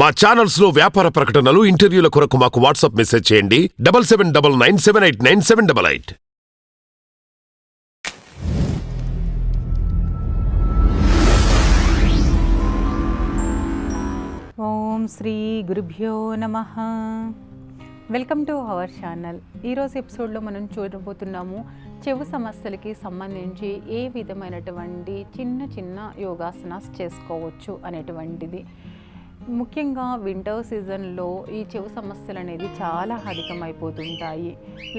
మా ఛానల్స్ లో వ్యాపార ప్రకటనలు, ఇంటర్వ్యూల కొరకు మాకు వాట్సాప్ మెసేజ్ చేయండి 7799978978. ఓం శ్రీ గురుభ్యో నమః. Welcome to our channel. ఈరోజు ఎపిసోడ్లో మనం చూడబోతున్నాము చెవు సమస్యలకి సంబంధించి ఏ విధమైనటువంటి చిన్న చిన్న యోగాసనాస్ చేసుకోవచ్చు అనేటువంటిది. ముఖ్యంగా వింటర్ సీజన్లో ఈ చెవు సమస్యలు అనేది చాలా అధికమైపోతుంటాయి.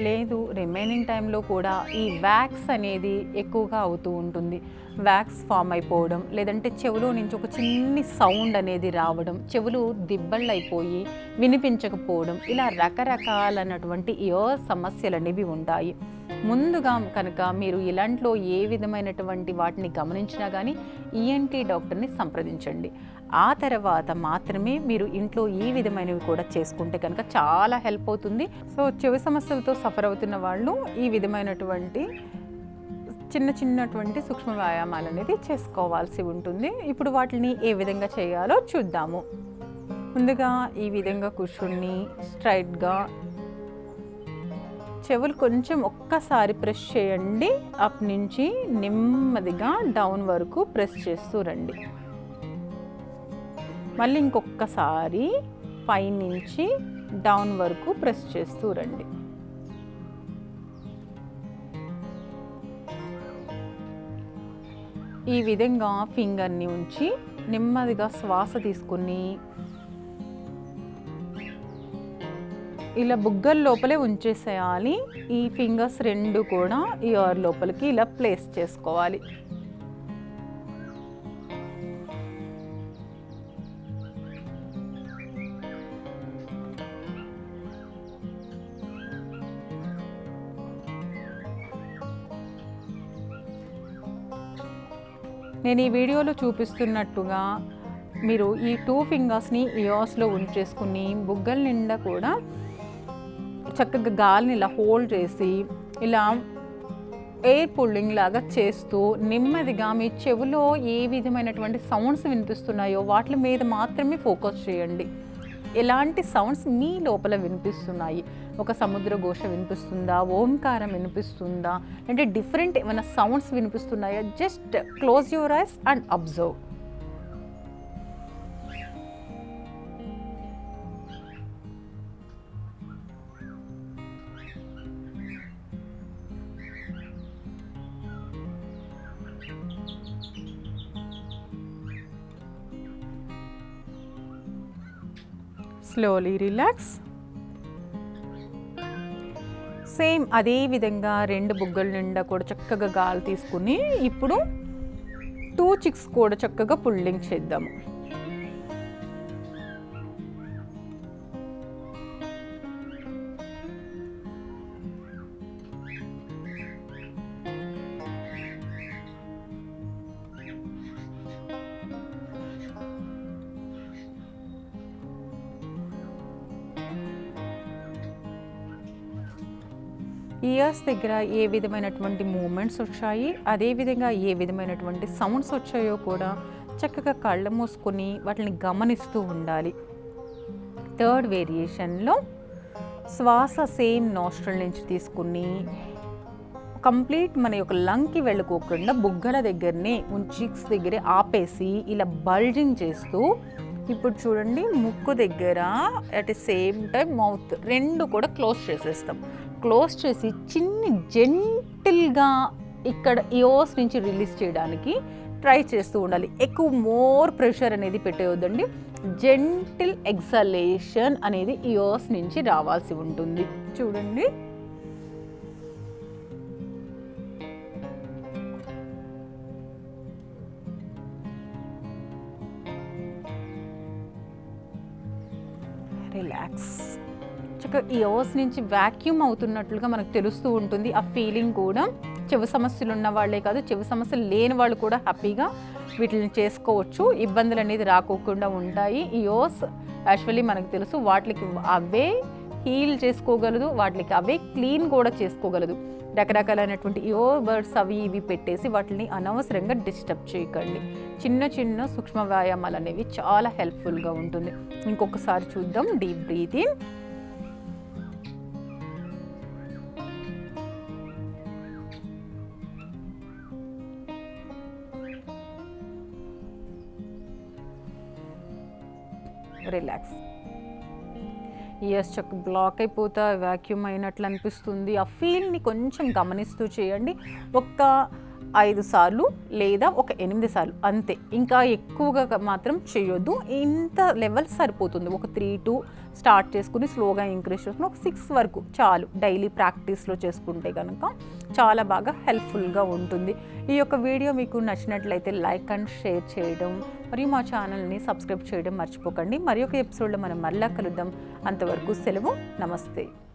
లేదు రిమైనింగ్ టైంలో కూడా ఈ వ్యాక్స్ అనేది ఎక్కువగా అవుతూ ఉంటుంది. వ్యాక్స్ ఫామ్ అయిపోవడం, లేదంటే చెవులో నుంచి ఒక చిన్ని సౌండ్ అనేది రావడం, చెవులు దిబ్బళ్ళు అయిపోయి వినిపించకపోవడం, ఇలా రకరకాలైనటువంటి ఇయర్ సమస్యలు అనేవి ఉంటాయి. ముందుగా కనుక మీరు ఇలాంటిలో ఏ విధమైనటువంటి వాటిని గమనించినా కానీ ఈఎన్టీ డాక్టర్ని సంప్రదించండి. ఆ తర్వాత మాత్రమే మీరు ఇంట్లో ఈ విధమైనవి కూడా చేసుకుంటే కనుక చాలా హెల్ప్ అవుతుంది. సో చెవి సమస్యలతో సఫర్ అవుతున్న వాళ్ళు ఈ విధమైనటువంటి చిన్నటువంటి సూక్ష్మ వ్యాయామాలు అనేది చేసుకోవాల్సి ఉంటుంది. ఇప్పుడు వాటిని ఏ విధంగా చేయాలో చూద్దాము. ముందుగా ఈ విధంగా కూర్చుని స్ట్రైట్గా చెవులు కొంచెం ఒక్కసారి ప్రెస్ చేయండి. అప్ నుంచి నెమ్మదిగా డౌన్ వరకు ప్రెస్ చేస్తూ రండి. మళ్ళీ ఇంకొకసారి పైనుంచి డౌన్ వరకు ప్రెస్ చేస్తూ రండి. ఈ విధంగా ఫింగర్ని ఉంచి నెమ్మదిగా శ్వాస తీసుకుని ఇలా బుగ్గల లోపలే ఉంచేసేయాలి. ఈ ఫింగర్స్ రెండు కూడా ఇయర్ లోపలికి ఇలా ప్లేస్ చేసుకోవాలి. నేను ఈ వీడియోలో చూపిస్తున్నట్టుగా మీరు ఈ 2 ఫింగర్స్ని ఇయర్స్లో ఉంచేసుకుని బుగ్గల నిండా కూడా చక్కగా గాలిని ఇలా హోల్డ్ చేసి ఇలా ఎయిర్ పుల్లింగ్ లాగా చేస్తూ నెమ్మదిగా మీ చెవిలో ఏ విధమైనటువంటి సౌండ్స్ వినిపిస్తున్నాయో వాటి మీద మాత్రమే ఫోకస్ చేయండి. ఎలాంటి సౌండ్స్ మీ లోపల వినిపిస్తున్నాయి, ఒక సముద్ర ఘోష వినిపిస్తుందా, ఓంకారం వినిపిస్తుందా, అంటే డిఫరెంట్ ఏమైనా సౌండ్స్ వినిపిస్తున్నాయా, just close your eyes and observe. Slowly relax. Same అదే విధంగా 2 బుగ్గల నిండా కూడా చక్కగా గాలి తీసుకుని ఇప్పుడు 2 చిక్స్ కూడా చక్కగా పుల్లింగ్ చేద్దాము. ఇయర్స్ దగ్గర ఏ విధమైనటువంటి మూమెంట్స్ వచ్చాయి, అదేవిధంగా ఏ విధమైనటువంటి సౌండ్స్ వచ్చాయో కూడా చక్కగా కళ్ళు మూసుకొని వాటిని గమనిస్తూ ఉండాలి. థర్డ్ వేరియేషన్లో శ్వాస సేమ్ నాస్ట్రిల్ నుంచి తీసుకుని కంప్లీట్ మన యొక్క లంగ్కి వెళ్ళుకోకుండా బుగ్గల దగ్గరనే చిక్స్ దగ్గరే ఆపేసి ఇలా బల్జింగ్ చేస్తూ ఇప్పుడు చూడండి ముక్కు దగ్గర at the same time mouth రెండు కూడా క్లోజ్ చేసేస్తాం. క్లోజ్ చేసి చిన్ని జెంటిల్గా ఇక్కడ ఇయర్స్ నుంచి రిలీజ్ చేయడానికి ట్రై చేస్తూ ఉండాలి. ఎక్కువ మోర్ ప్రెషర్ అనేది పెట్టేయొద్దండి. జెంటిల్ ఎక్సలేషన్ అనేది ఇయర్స్ నుంచి రావాల్సి ఉంటుంది. చూడండి రిలాక్స్. చక్కగా ఇయర్స్ నుంచి వ్యాక్యూమ్ అవుతున్నట్లుగా మనకు తెలుస్తూ ఉంటుంది. ఆ ఫీలింగ్ కూడా చెవి సమస్యలు ఉన్న వాళ్ళే కాదు, చెవి సమస్యలు లేని వాళ్ళు కూడా హ్యాపీగా వీటిని చేసుకోవచ్చు. ఇబ్బందులు అనేది రాకోకుండా ఉంటాయి. ఇయర్స్ యాక్చువల్లీ మనకు తెలుసు వాటికి అవే హీల్ చేసుకోగలదు, వాటికి అవే క్లీన్ కూడా చేసుకోగలదు. రకరకాలైనటువంటి ఇయర్ బర్డ్స్ అవి ఇవి పెట్టేసి వాటిని అనవసరంగా డిస్టర్బ్ చేయకండి. చిన్న చిన్న సూక్ష్మ వ్యాయామాలు అనేవి చాలా హెల్ప్ఫుల్గా ఉంటుంది. ఇంకొకసారి చూద్దాం. Deep breathing, relax. ఇయర్స్ చక్క బ్లాక్ అయిపోతా వ్యాక్యూమ్ అయినట్లు అనిపిస్తుంది. ఆ ఫీల్ని కొంచెం గమనిస్తూ చేయండి. ఒక్క 5 సార్లు లేదా ఒక 8 సార్లు అంతే, ఇంకా ఎక్కువగా మాత్రం చేయొద్దు. ఇంత లెవెల్ సరిపోతుంది. ఒక 3 స్టార్ట్ చేసుకుని స్లోగా ఇంక్రీజ్ చేసుకుని ఒక 6 వరకు చాలు. డైలీ ప్రాక్టీస్లో చేసుకుంటే కనుక చాలా బాగా హెల్ప్ఫుల్గా ఉంటుంది. ఈ యొక్క వీడియో మీకు నచ్చినట్లయితే లైక్ అండ్ షేర్ చేయడం మరియు మా ఛానల్ని సబ్స్క్రైబ్ చేయడం మర్చిపోకండి. మరి ఒక ఎపిసోడ్లో మనం మళ్ళా కలుద్దాం. అంతవరకు సెలవు. నమస్తే.